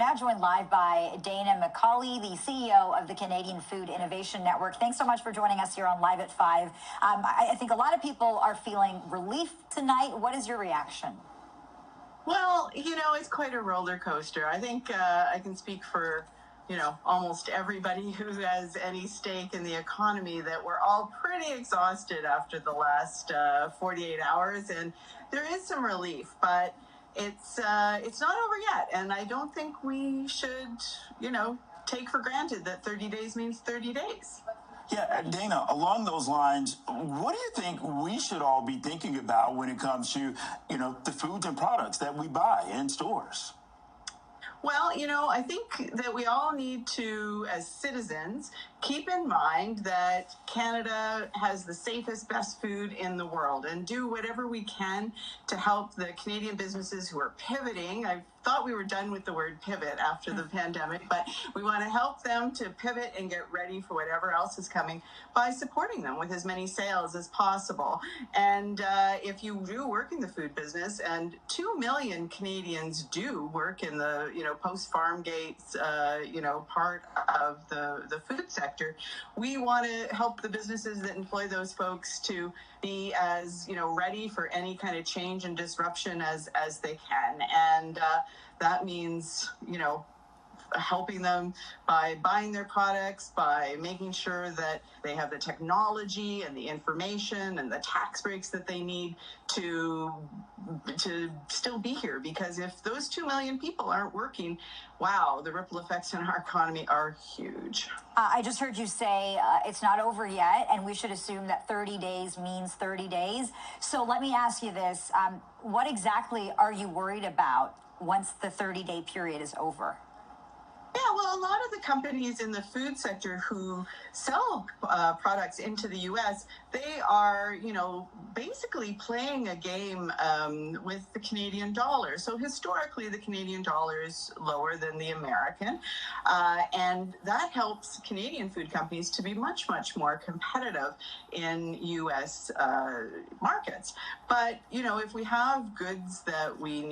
now joined live by Dana McCauley, the CEO of the Canadian Food Innovation Network. Thanks so much for joining us here on Live at 5. I think a lot of people are feeling relief tonight. What is your reaction? Well, it's quite a roller coaster. I think I can speak for, almost everybody who has any stake in the economy that we're all pretty exhausted after the last 48 hours. And there is some relief, but it's not over yet. And I don't think we should, take for granted that 30 days means 30 days. Yeah, Dana, along those lines, what do you think we should all be thinking about when it comes to, the foods and products that we buy in stores? Well, I think that we all need to, as citizens, keep in mind that Canada has the safest, best food in the world and do whatever we can to help the Canadian businesses who are pivoting. I thought we were done with the word pivot after the pandemic, but we want to help them to pivot and get ready for whatever else is coming by supporting them with as many sales as possible. And if you do work in the food business, and 2 million Canadians do work in the, post-farm gates, part of the food sector, we want to help the businesses that employ those folks to be as, ready for any kind of change and disruption as they can. And that means, helping them by buying their products, by making sure that they have the technology and the information and the tax breaks that they need to still be here. Because if those 2 million people aren't working, wow, the ripple effects in our economy are huge. I just heard you say it's not over yet, and we should assume that 30 days means 30 days. So let me ask you this. What exactly are you worried about once the 30-day period is over? Yeah, well, a lot of the companies in the food sector who sell products into the U.S., they are, basically playing a game with the Canadian dollar. So historically, the Canadian dollar is lower than the American, and that helps Canadian food companies to be much, much more competitive in U.S. markets. But, if we have goods that we